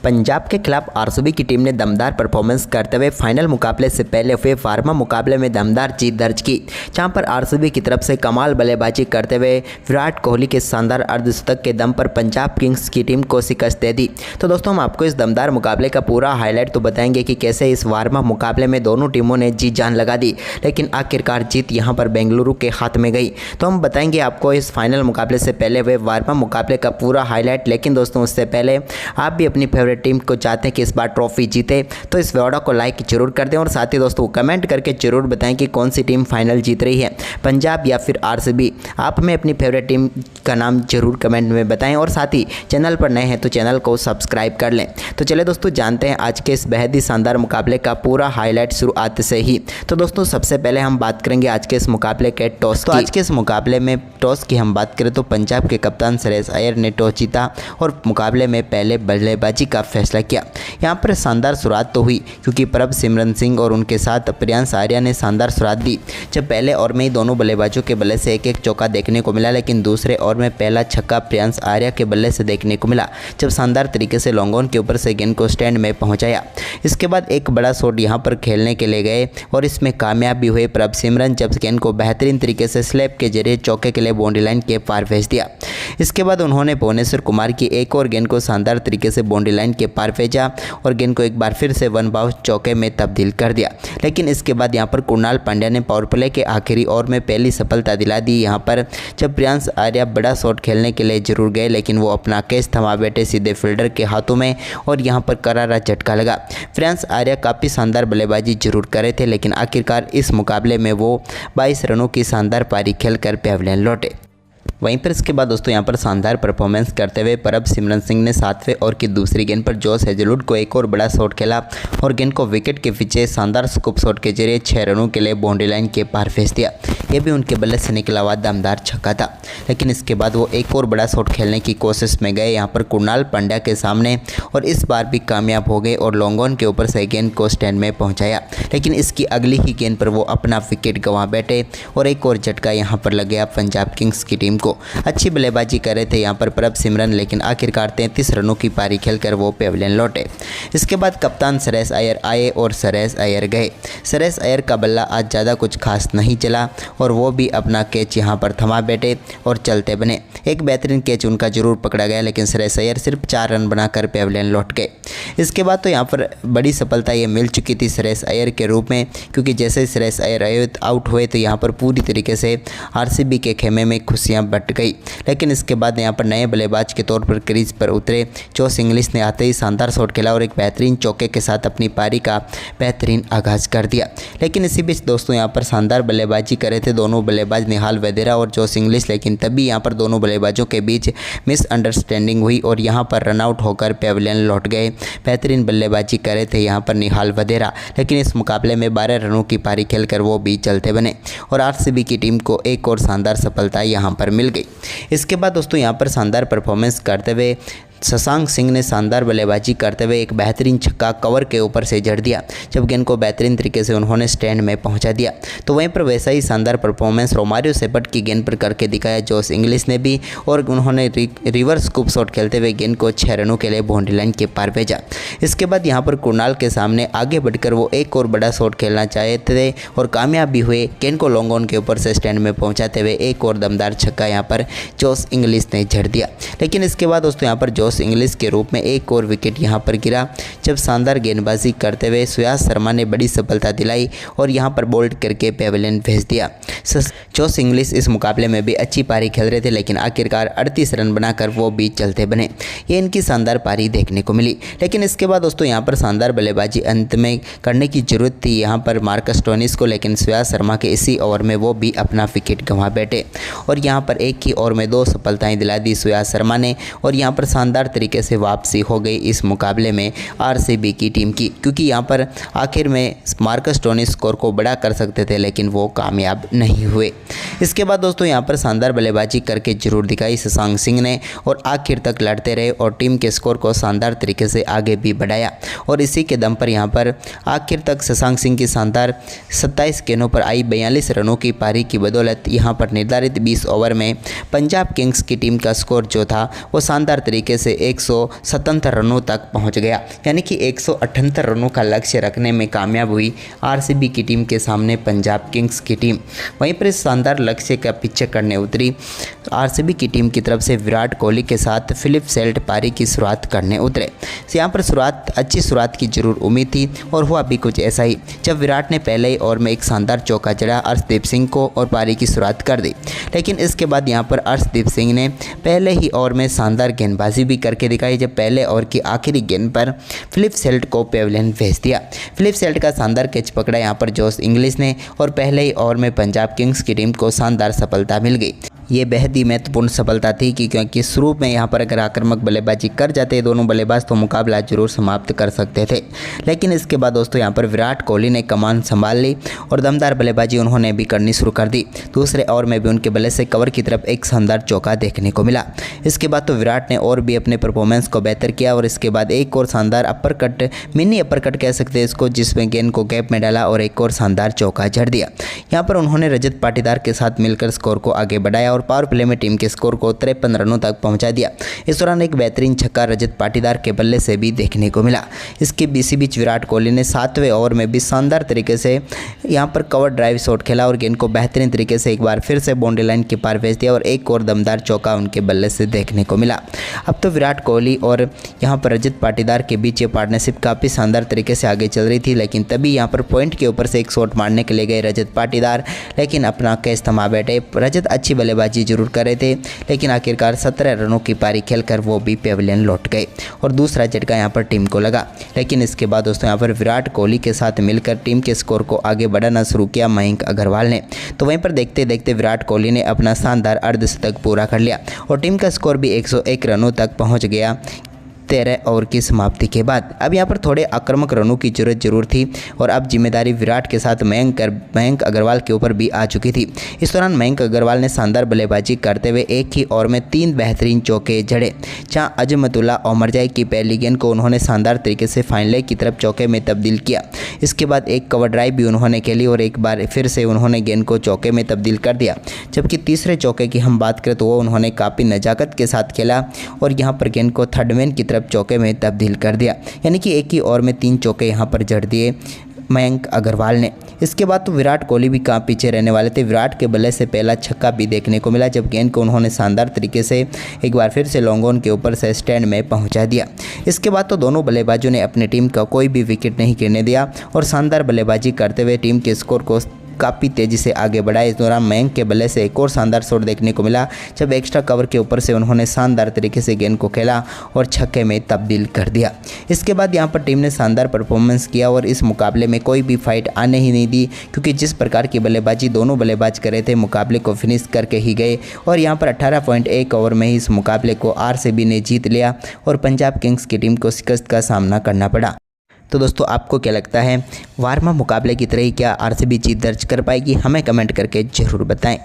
पंजाब के खिलाफ आरसीबी की टीम ने दमदार परफॉर्मेंस करते हुए फाइनल मुकाबले से पहले हुए फार्मा मुकाबले में दमदार जीत दर्ज की, जहां पर आरसीबी की तरफ से कमाल बल्लेबाजी करते हुए विराट कोहली के शानदार अर्धशतक के दम पर पंजाब किंग्स की टीम को शिकस्त दे दी। तो दोस्तों हम आपको इस दमदार मुकाबले का पूरा हाईलाइट तो बताएंगे कि कैसे इस फार्मा मुकाबले में दोनों टीमों ने जी जान लगा दी, लेकिन आखिरकार जीत यहां पर बेंगलुरु के हाथ में गई। तो हम बताएंगे आपको इस फाइनल मुकाबले से पहले हुए फार्मा मुकाबले का पूरा हाईलाइट। लेकिन दोस्तों उससे पहले आप भी अपनी फेवरेट टीम को चाहते हैं कि इस बार ट्रॉफी जीते तो इस वीडियो को लाइक जरूर कर दें और साथ ही दोस्तों कमेंट करके जरूर बताएं कि कौन सी टीम फाइनल जीत रही है, पंजाब या फिर आरसीबी। आप हमें अपनी फेवरेट टीम का नाम जरूर कमेंट में बताएं और साथ ही चैनल पर नए हैं तो चैनल को सब्सक्राइब कर लें। तो चलिए दोस्तों जानते हैं आज के इस बेहद ही शानदार मुकाबले का पूरा हाईलाइट शुरुआत से ही। तो दोस्तों सबसे पहले हम बात करेंगे आज के इस मुकाबले के टॉस की। आज के इस मुकाबले में टॉस की हम बात करें तो पंजाब के कप्तान श्रेयस अय्यर ने टॉस जीता और मुकाबले में पहले बल्लेबाजी का फैसला किया। यहां पर शानदार शुरुआत तो हुई क्योंकि प्रभसिमरन सिंह और उनके साथ प्रियांश आर्या ने शानदार शुरुआत दी। जब पहले ओवर में ही दोनों बल्लेबाजों के बल्ले से एक एक चौका देखने को मिला, लेकिन दूसरे ओवर में पहला छक्का प्रियांश आर्या के बल्ले से देखने को मिला जब शानदार तरीके से लॉन्ग ऑन के ऊपर से गेंद को स्टैंड में पहुंचाया। इसके बाद एक बड़ा शॉट यहां पर खेलने के लिए गए और इसमें कामयाब भी हुए प्रभसिमरन जब गेंद को बेहतरीन तरीके से स्लैप के जरिए चौके के लिए बाउंड्री लाइन के पार भेज दिया। इसके बाद उन्होंने भुवनेश्वर कुमार की एक और गेंद को शानदार तरीके से बाउंड्री लाइन के पार भेजा और गेंद को एक बार फिर से वन बाउंस चौके में तब्दील कर दिया। लेकिन इसके बाद यहां पर कुणाल पांड्या ने पावर प्ले के आखिरी ओवर में पहली सफलता दिला दी। यहां पर जब प्रियांश आर्या बड़ा शॉट खेलने के लिए जरूर गए, लेकिन वो अपना कैच थमा बैठे सीधे फील्डर के हाथों में और यहां पर करारा झटका लगा। प्रियांश आर्या काफ़ी शानदार बल्लेबाजी जरूर करे थे, लेकिन आखिरकार इस मुकाबले में वो 22 रनों की शानदार पारी खेलकर पेविलियन लौटे। वहीं पर इसके बाद दोस्तों यहां पर शानदार परफॉर्मेंस करते हुए प्रभसिमरन सिंह ने 7वें ओवर की दूसरी गेंद पर जॉस हेजलवुड को एक और बड़ा शॉट खेला और गेंद को विकेट के पीछे शानदार स्कूप शॉट के जरिए 6 रनों के लिए बाउंड्री लाइन के पार भेज दिया। यह भी उनके बल्ले से निकला हुआ दमदार छक्का था, लेकिन इसके बाद वो एक और बड़ा शॉट खेलने की कोशिश में गए यहाँ पर कुणाल पांड्या के सामने और इस बार भी कामयाब हो गए और लॉन्ग ऑन के ऊपर से गेंद को स्टैंड में पहुँचाया। लेकिन इसकी अगली ही गेंद पर वो अपना विकेट गंवा बैठे और एक और झटका यहाँ पर लग गया पंजाब किंग्स की टीम को। अच्छी बल्लेबाजी कर रहे थे यहाँ पर प्रभसिमरन, लेकिन आखिरकार 33 रनों की पारी खेलकर वो पेविलियन लौटे। इसके बाद कप्तान श्रेयस अय्यर आए और श्रेयस अय्यर गए। श्रेयस अय्यर का बल्ला आज ज़्यादा कुछ खास नहीं चला और वो भी अपना कैच यहाँ पर थमा बैठे और चलते बने। एक बेहतरीन कैच उनका जरूर पकड़ा गया, लेकिन श्रेयस अय्यर सिर्फ 4 रन बनाकर पेविलियन लौट गए। इसके बाद तो यहाँ पर बड़ी सफलता ये मिल चुकी थी श्रेयस अय्यर के रूप में, क्योंकि जैसे श्रेयस अय्यर आउट हुए तो यहाँ पर पूरी तरीके से आरसीबी के खेमे में खुशियाँ बट गई। लेकिन इसके बाद यहाँ पर नए बल्लेबाज के तौर पर क्रीज पर उतरे जोश इंग्लिश ने आते ही शानदार शॉट खेला और एक बेहतरीन चौके के साथ अपनी पारी का बेहतरीन आगाज कर दिया। लेकिन इसी बीच दोस्तों यहाँ पर शानदार बल्लेबाजी कर रहे थे दोनों बल्लेबाज निहाल वधेरा और जोश इंग्लिश, लेकिन तभी यहाँ पर दोनों बल्लेबाजों के बीच मिसअंडरस्टैंडिंग हुई और यहाँ पर रनआउट होकर पेविलियन लौट गए। बेहतरीन बल्लेबाजी कर रहे थे यहाँ पर निहाल वधेरा, लेकिन इस मुकाबले में 12 रनों की पारी खेलकर वो भी चलते बने और आरसीबी की टीम को एक और शानदार सफलता यहाँ पर मिल गई। इसके बाद दोस्तों यहाँ पर शानदार परफॉर्मेंस करते हुए शशांक सिंह ने शानदार बल्लेबाजी करते हुए एक बेहतरीन छक्का कवर के ऊपर से जड़ दिया जब गेंद को बेहतरीन तरीके से उन्होंने स्टैंड में पहुंचा दिया। तो वहीं पर वैसा ही शानदार परफॉर्मेंस रोमारियो सेपट की गेंद पर करके दिखाया जोश इंग्लिश ने भी और उन्होंने रिवर्स स्कूप शॉट खेलते हुए गेंद को 6 रनों के लिए बाउंड्री लाइन के पार भेजा। इसके बाद यहाँ पर कुणाल के सामने आगे बढ़कर वो एक और बड़ा शॉट खेलना चाहते थे और कामयाब भी हुए। गेंद को लॉन्ग ऑन के ऊपर से स्टैंड में पहुँचाते हुए एक और दमदार छक्का यहाँ पर जोश इंग्लिश ने जड़ दिया। लेकिन इसके बाद दोस्तों यहाँ पर जोश इंग्लिश के रूप में एक और विकेट यहां पर गिरा जब शानदार गेंदबाजी करते हुए सुयास शर्मा ने बड़ी सफलता दिलाई और यहां पर बोल्ड करके पेविलियन भेज दिया। जोश इंग्लिश इस मुकाबले में भी अच्छी पारी खेल रहे थे, लेकिन आखिरकार 38 रन बनाकर वो भी चलते बने। ये इनकी शानदार पारी देखने को मिली। लेकिन इसके बाद दोस्तों यहाँ पर शानदार बल्लेबाजी अंत में करने की जरूरत थी यहाँ पर मार्कस स्टोइनिस को, लेकिन सुयास शर्मा के इसी ओवर में वो भी अपना विकेट गंवा बैठे और यहाँ पर एक ही ओवर में 2 सफलताएं दिला दी सुयास शर्मा ने और यहाँ पर शानदार तरीके से वापसी हो गई इस मुकाबले में आरसीबी की टीम की, क्योंकि यहाँ पर आखिर में मार्कस स्टोइनिस स्कोर को बड़ा कर सकते थे, लेकिन वो कामयाब नहीं हुए। इसके बाद दोस्तों यहाँ पर शानदार बल्लेबाजी करके जरूर दिखाई शशांक सिंह ने और आखिर तक लड़ते रहे और टीम के स्कोर को शानदार तरीके से आगे भी बढ़ाया। और इसी के दम पर यहाँ पर आखिर तक शशांक सिंह की शानदार 27 गेंदों पर आई 42 रनों की पारी की बदौलत यहाँ पर निर्धारित 20 ओवर में पंजाब किंग्स की टीम का स्कोर जो था वो शानदार तरीके से 177 रनों तक पहुँच गया, यानी कि 178 रनों का लक्ष्य रखने में कामयाब हुई आरसीबी की टीम के सामने पंजाब किंग्स की टीम। वहीं पर इस शानदार लक्ष्य का पीछे करने उतरी आरसीबी की टीम की तरफ से विराट कोहली के साथ फिलिप सेल्ट पारी की शुरुआत करने उतरे। यहाँ पर अच्छी शुरुआत की जरूर उम्मीद थी और हुआ भी कुछ ऐसा ही जब विराट ने पहले ही ओवर में एक शानदार चौका जड़ा अर्शदीप सिंह को और पारी की शुरुआत कर दी। लेकिन इसके बाद यहाँ पर अर्शदीप सिंह ने पहले ही ओवर में शानदार गेंदबाजी भी करके दिखाई जब पहले ओवर की आखिरी गेंद पर फिलिप सेल्ट को पेविलियन भेज दिया। फिलिप सेल्ट का शानदार कैच पकड़ा यहाँ पर जोश इंग्लिश ने और पहले ही ओवर में पंजाब किंग्स की टीम को शानदार सफलता मिल गई। ये बेहद ही महत्वपूर्ण सफलता थी क्योंकि शुरू में यहाँ पर अगर आक्रामक बल्लेबाजी कर जाते दोनों बल्लेबाज तो मुकाबला जरूर समाप्त कर सकते थे। लेकिन इसके बाद दोस्तों यहाँ पर विराट कोहली ने कमान संभाल ली और दमदार बल्लेबाजी उन्होंने भी करनी शुरू कर दी। दूसरे ओवर में भी उनके बल्ले से कवर की तरफ एक शानदार चौका देखने को मिला। इसके बाद तो विराट ने और भी अपने परफॉर्मेंस को बेहतर किया और इसके बाद एक और शानदार upper cut, mini upper cut कह सकते हैं इसको, जिसमें गेंद को गैप में डाला और एक और शानदार चौका जड़ दिया। यहाँ पर उन्होंने रजत पाटीदार के साथ मिलकर स्कोर को आगे बढ़ाया और पावर प्ले में टीम के स्कोर को 53 रनों तक पहुंचा दिया। इस दौरान एक बेहतरीन छक्का रजत पाटीदार के बल्ले से भी देखने को मिला। इसके बीच विराट कोहली ने 7वें ओवर में भी शानदार तरीके से यहां पर कवर ड्राइव शॉट खेला और गेंद को बेहतरीन तरीके से एक बार फिर से बाउंड्री लाइन के पार भेज दिया और एक और दमदार चौका उनके बल्ले से देखने को मिला। अब तो विराट कोहली और यहाँ पर रजत पाटीदार के बीच ये पार्टनरशिप काफ़ी शानदार तरीके से आगे चल रही थी। लेकिन तभी यहाँ पर पॉइंट के ऊपर से एक शॉट मारने के लिए गए रजत पाटीदार, लेकिन अपना कैच थमा बैठे। रजत अच्छी बल्लेबाजी जरूर कर रहे थे लेकिन आखिरकार 17 रनों की पारी खेलकर वो भी पेविलियन लौट गए और दूसरा झटका यहाँ पर टीम को लगा। लेकिन इसके बाद दोस्तों यहाँ पर विराट कोहली के साथ मिलकर टीम के स्कोर को आगे बढ़ाना शुरू किया मयंक अग्रवाल ने। तो वहीं पर देखते देखते विराट कोहली ने अपना शानदार अर्धशतक पूरा कर लिया और टीम का स्कोर भी 101 रनों तक पहुँच गया 13 ओवर की समाप्ति के बाद। अब यहाँ पर थोड़े आक्रामक रनों की जरूर थी और अब जिम्मेदारी विराट के साथ मयंक अग्रवाल के ऊपर भी आ चुकी थी। इस दौरान मयंक अग्रवाल ने शानदार बल्लेबाजी करते हुए एक ही ओवर में 3 बेहतरीन चौके जड़े। जहां अजमतुल्ला ओमरजाई की पहली गेंद को उन्होंने शानदार तरीके से फाइन लेग की तरफ चौके में तब्दील किया। इसके बाद एक कवर ड्राइव भी उन्होंने खेली और एक बार फिर से उन्होंने गेंद को चौके में तब्दील कर दिया। जबकि तीसरे चौके की हम बात करें तो वो उन्होंने काफ़ी नज़ाकत के साथ खेला और यहाँ पर गेंद को थर्ड मैन की तरफ चौके में तब्दील कर दिया, यानी कि एक ही ओवर में 3 चौके यहाँ पर जड़ दिए मयंक अग्रवाल ने। इसके बाद तो विराट कोहली भी कहाँ पीछे रहने वाले थे। विराट के बल्ले से पहला छक्का भी देखने को मिला जब गेंद को उन्होंने शानदार तरीके से एक बार फिर से लॉन्ग ऑन के ऊपर से स्टैंड में पहुंचा दिया। इसके बाद तो दोनों बल्लेबाजों ने अपनी टीम का कोई भी विकेट नहीं गिरने दिया और शानदार बल्लेबाजी करते हुए टीम के स्कोर को काफ़ी तेज़ी से आगे बढ़ा। इस दौरान मयंक के बल्ले से एक और शानदार शॉट देखने को मिला जब एक्स्ट्रा कवर के ऊपर से उन्होंने शानदार तरीके से गेंद को खेला और छक्के में तब्दील कर दिया। इसके बाद यहां पर टीम ने शानदार परफॉर्मेंस किया और इस मुकाबले में कोई भी फाइट आने ही नहीं दी क्योंकि जिस प्रकार की बल्लेबाजी दोनों बल्लेबाज कर रहे थे मुकाबले को फिनिश करके ही गए और यहाँ पर 18.1 ओवर में ही इस मुकाबले को आरसीबी ने जीत लिया और पंजाब किंग्स की टीम को शिकस्त का सामना करना पड़ा। तो दोस्तों आपको क्या लगता है वार्म अप मुकाबले की तरह ही क्या आरसीबी जीत दर्ज कर पाएगी? हमें कमेंट करके ज़रूर बताएं।